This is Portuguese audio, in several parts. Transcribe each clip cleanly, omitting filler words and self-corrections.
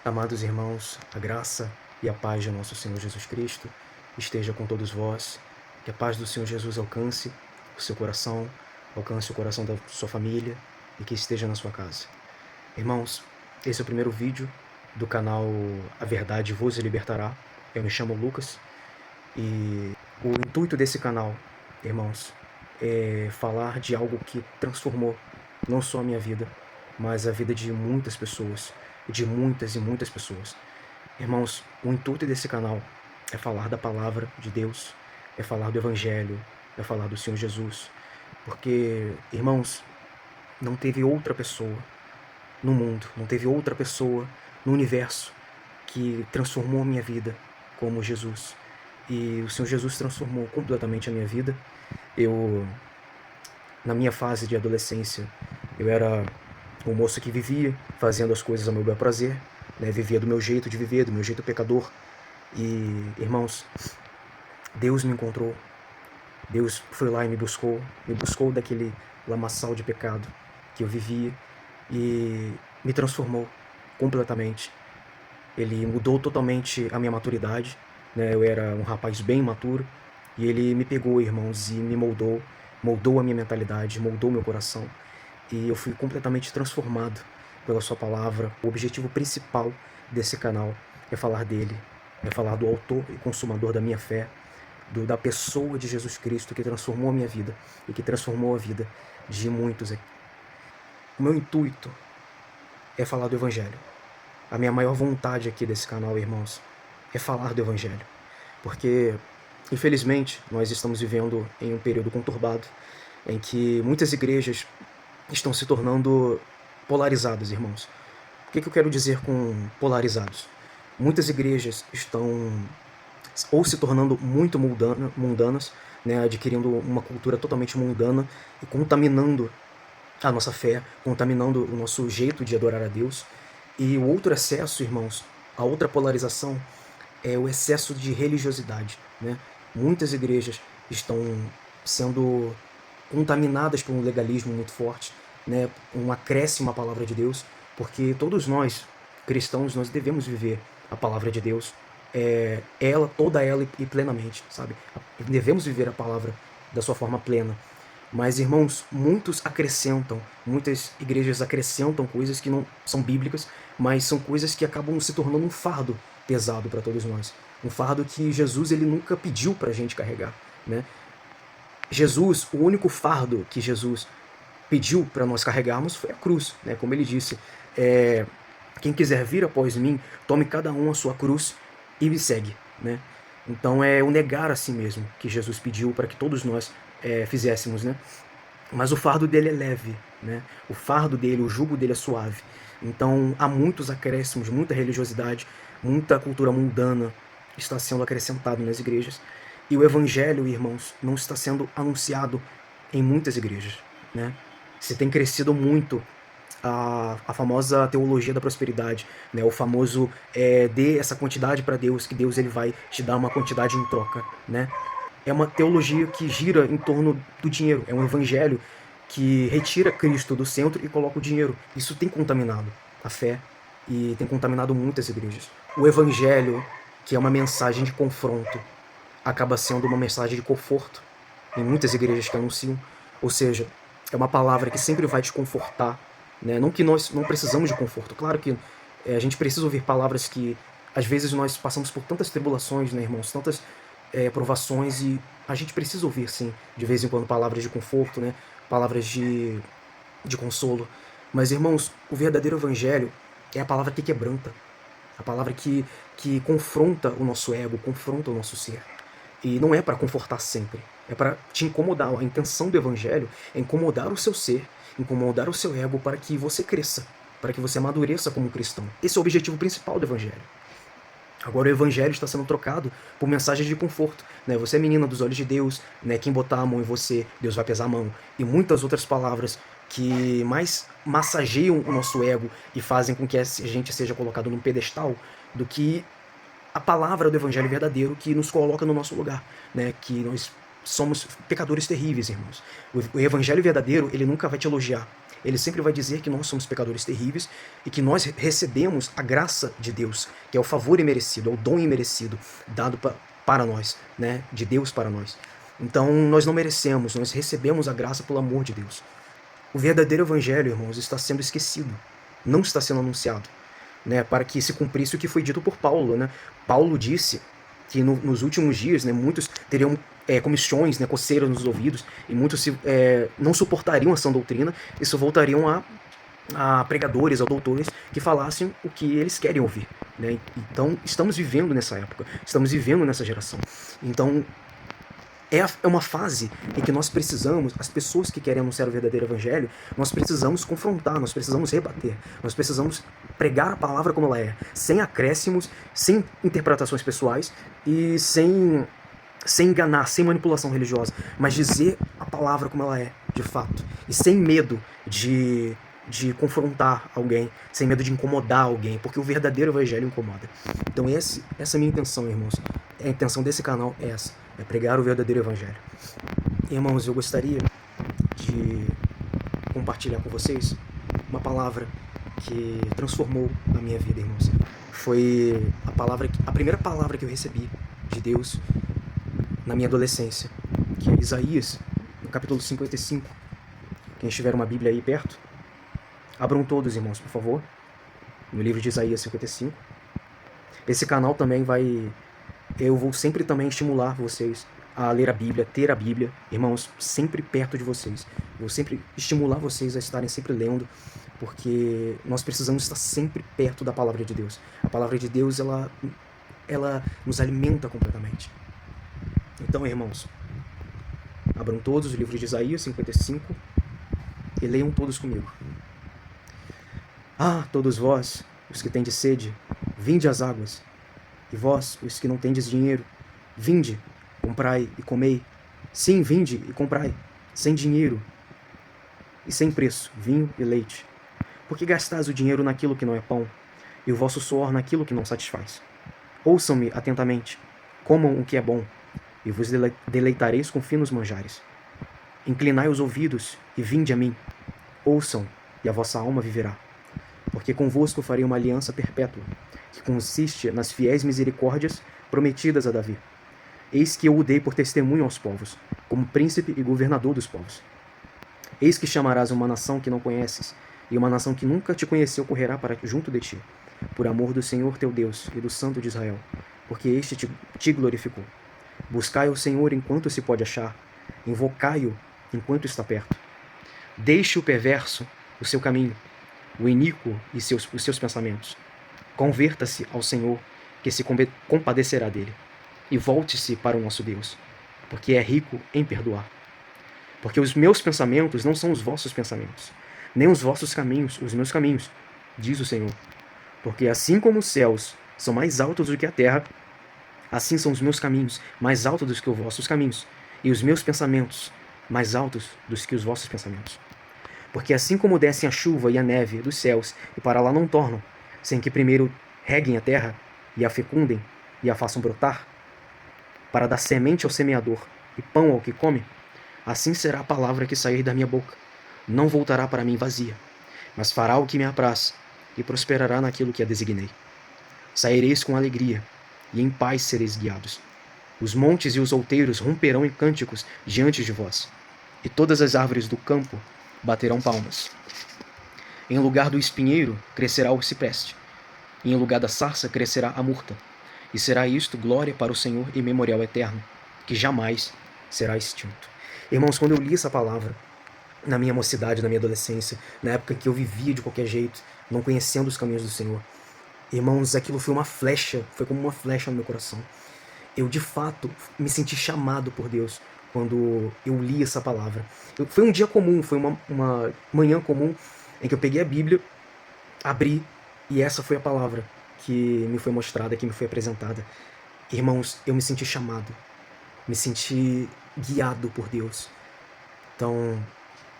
Amados irmãos, a graça e a paz de nosso Senhor Jesus Cristo esteja com todos vós, que a paz do Senhor Jesus alcance o seu coração, alcance o coração da sua família e que esteja na sua casa. Irmãos, esse é o primeiro vídeo do canal A Verdade Vos Libertará. Eu me chamo Lucas e o intuito desse canal, irmãos, é falar de algo que transformou não só a minha vida, mas a vida de muitas pessoas, de muitas e muitas pessoas. Irmãos, o intuito desse canal é falar da palavra de Deus, é falar do Evangelho, é falar do Senhor Jesus, porque, irmãos, não teve outra pessoa no mundo, não teve outra pessoa no universo que transformou a minha vida como Jesus. E o Senhor Jesus transformou completamente a minha vida. Na minha fase de adolescência, eu era um moço que vivia fazendo as coisas ao meu bel prazer, né? Vivia do meu jeito de viver, do meu jeito pecador. E, irmãos, Deus me encontrou, Deus foi lá e me buscou daquele lamaçal de pecado que eu vivia e me transformou completamente. Ele mudou totalmente a minha maturidade, né? Eu era um rapaz bem imaturo e ele me pegou, irmãos, e me moldou a minha mentalidade, moldou meu coração e eu fui completamente transformado pela sua palavra. O objetivo principal desse canal é falar dele, é falar do autor e consumador da minha fé, da pessoa de Jesus Cristo que transformou a minha vida e que transformou a vida de muitos aqui. O meu intuito é falar do Evangelho. A minha maior vontade aqui desse canal, irmãos, é falar do Evangelho. Porque, infelizmente, nós estamos vivendo em um período conturbado em que muitas igrejas estão se tornando polarizadas, irmãos. O que eu quero dizer com polarizados? Muitas igrejas estão ou se tornando muito mundanas, né, adquirindo uma cultura totalmente mundana e contaminando a nossa fé, contaminando o nosso jeito de adorar a Deus. E o outro excesso, irmãos, a outra polarização é o excesso de religiosidade, né? Muitas igrejas estão sendo contaminadas por um legalismo muito forte, né? Um acréscimo à palavra de Deus, porque todos nós, cristãos, nós devemos viver a palavra de Deus, toda ela e plenamente, sabe? Devemos viver a palavra da sua forma plena. Mas, irmãos, muitas igrejas acrescentam coisas que não são bíblicas, mas são coisas que acabam se tornando um fardo pesado para todos nós. Um fardo que Jesus ele nunca pediu para a gente carregar, né? Jesus, o único fardo que Jesus pediu para nós carregarmos foi a cruz, né? Como ele disse, quem quiser vir após mim, tome cada um a sua cruz e me segue, né? Então é o negar a si mesmo que Jesus pediu para que todos nós fizéssemos, né? Mas o fardo dele é leve, né? O fardo dele, o jugo dele é suave. Então há muitos acréscimos, muita religiosidade, muita cultura mundana está sendo acrescentado nas igrejas. E o evangelho, irmãos, não está sendo anunciado em muitas igrejas, né? Se tem crescido muito a famosa teologia da prosperidade, né? O famoso dê essa quantidade para Deus, que Deus ele vai te dar uma quantidade em troca, né? É uma teologia que gira em torno do dinheiro, é um evangelho que retira Cristo do centro e coloca o dinheiro. Isso tem contaminado a fé e tem contaminado muitas igrejas. O evangelho, que é uma mensagem de confronto, acaba sendo uma mensagem de conforto em muitas igrejas que anunciam. Ou seja, é uma palavra que sempre vai te confortar, né? Não que nós não precisamos de conforto. Claro que a gente precisa ouvir palavras que às vezes nós passamos por tantas tribulações, né, irmãos? Tantas provações e a gente precisa ouvir, sim, de vez em quando palavras de conforto, né? Palavras de consolo. Mas, irmãos, o verdadeiro evangelho é a palavra que quebranta, a palavra que confronta o nosso ego, confronta o nosso ser. E não é para confortar sempre, é para te incomodar. A intenção do evangelho é incomodar o seu ser, incomodar o seu ego para que você cresça, para que você amadureça como cristão. Esse é o objetivo principal do evangelho. Agora o evangelho está sendo trocado por mensagens de conforto, né? Você é menina dos olhos de Deus, né? Quem botar a mão em você, Deus vai pesar a mão. E muitas outras palavras que mais massageiam o nosso ego e fazem com que a gente seja colocado num pedestal do que a palavra do evangelho verdadeiro que nos coloca no nosso lugar, né? Que nós somos pecadores terríveis, irmãos. O evangelho verdadeiro, ele nunca vai te elogiar. Ele sempre vai dizer que nós somos pecadores terríveis e que nós recebemos a graça de Deus, que é o favor imerecido, é o dom imerecido dado para nós, né? De Deus para nós. Então, nós não merecemos, nós recebemos a graça pelo amor de Deus. O verdadeiro evangelho, irmãos, está sendo esquecido, não está sendo anunciado, né? Para que se cumprisse o que foi dito por Paulo, né? Paulo disse que nos últimos dias, né, muitos teriam comissões, né, coceiras nos ouvidos, e muitos não suportariam a sã doutrina e se voltariam a pregadores, a doutores que falassem o que eles querem ouvir, né? Então, estamos vivendo nessa época, estamos vivendo nessa geração. Então, é uma fase em que nós precisamos, as pessoas que querem anunciar o verdadeiro evangelho, nós precisamos confrontar, nós precisamos rebater, nós precisamos pregar a palavra como ela é, sem acréscimos, sem interpretações pessoais e sem enganar, sem manipulação religiosa, mas dizer a palavra como ela é, de fato, e sem medo de confrontar alguém, sem medo de incomodar alguém, porque o verdadeiro evangelho incomoda. Então essa é a minha intenção, irmãos. A intenção desse canal é essa, é pregar o verdadeiro evangelho. Irmãos, eu gostaria de compartilhar com vocês uma palavra que transformou a minha vida, irmãos. Foi a primeira palavra que eu recebi de Deus na minha adolescência, que é Isaías, no capítulo 55. Quem estiver uma Bíblia aí perto, abram todos, irmãos, por favor, no livro de Isaías 55. Esse canal também eu vou sempre também estimular vocês a ler a Bíblia, ter a Bíblia, irmãos, sempre perto de vocês. Vou sempre estimular vocês a estarem sempre lendo, porque nós precisamos estar sempre perto da palavra de Deus. A palavra de Deus, ela nos alimenta completamente. Então, irmãos, abram todos o livro de Isaías 55 e leiam todos comigo. Ah, todos vós, os que tendes sede, vinde às águas. E vós, os que não tendes dinheiro, vinde, comprai e comei. Sim, vinde e comprai, sem dinheiro e sem preço, vinho e leite. Porque gastais o dinheiro naquilo que não é pão, e o vosso suor naquilo que não satisfaz. Ouçam-me atentamente, comam o que é bom, e vos deleitareis com finos manjares. Inclinai os ouvidos e vinde a mim. Ouçam, e a vossa alma viverá. Porque convosco farei uma aliança perpétua, que consiste nas fiéis misericórdias prometidas a Davi. Eis que eu o dei por testemunho aos povos, como príncipe e governador dos povos. Eis que chamarás uma nação que não conheces, e uma nação que nunca te conheceu correrá para junto de ti, por amor do Senhor teu Deus e do Santo de Israel, porque este te glorificou. Buscai o Senhor enquanto se pode achar, invocai-o enquanto está perto. Deixe o perverso o seu caminho, o iníquo e os seus pensamentos. Converta-se ao Senhor, que se compadecerá dele, e volte-se para o nosso Deus, porque é rico em perdoar. Porque os meus pensamentos não são os vossos pensamentos, nem os vossos caminhos os meus caminhos, diz o Senhor. Porque assim como os céus são mais altos do que a terra, assim são os meus caminhos mais altos do que os vossos caminhos, e os meus pensamentos mais altos do que os vossos pensamentos. Porque assim como descem a chuva e a neve dos céus, e para lá não tornam, sem que primeiro reguem a terra, e a fecundem, e a façam brotar, para dar semente ao semeador, e pão ao que come, assim será a palavra que sair da minha boca. Não voltará para mim vazia, mas fará o que me apraz, e prosperará naquilo que a designei. Saireis com alegria, e em paz sereis guiados. Os montes e os outeiros romperão em cânticos diante de vós, e todas as árvores do campo baterão palmas. Em lugar do espinheiro crescerá o cipreste, e em lugar da sarça crescerá a murta, e será isto glória para o Senhor e memorial eterno, que jamais será extinto. Irmãos, quando eu li essa palavra, na minha mocidade, na minha adolescência, na época que eu vivia de qualquer jeito, não conhecendo os caminhos do Senhor, irmãos, aquilo foi uma flecha, foi como uma flecha no meu coração. Eu, de fato, me senti chamado por Deus quando eu li essa palavra. Foi um dia comum, foi uma manhã comum, em que eu peguei a Bíblia, abri, e essa foi a palavra que me foi mostrada, que me foi apresentada. Irmãos, eu me senti chamado, me senti guiado por Deus. Então,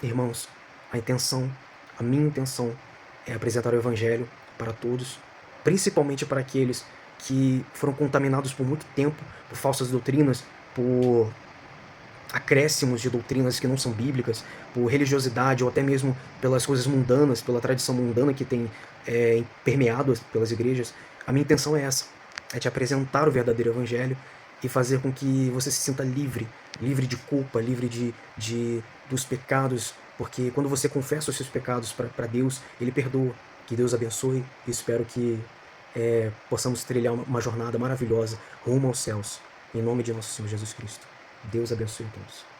irmãos, a minha intenção é apresentar o Evangelho para todos, principalmente para aqueles que foram contaminados por muito tempo, por falsas doutrinas, por acréscimos de doutrinas que não são bíblicas, por religiosidade ou até mesmo pelas coisas mundanas, pela tradição mundana que tem permeado pelas igrejas, a minha intenção é essa, é te apresentar o verdadeiro evangelho e fazer com que você se sinta livre, livre de culpa, livre dos pecados, porque quando você confessa os seus pecados para Deus, Ele perdoa. Que Deus abençoe e espero que possamos trilhar uma jornada maravilhosa rumo aos céus. Em nome de nosso Senhor Jesus Cristo. Deus abençoe a todos.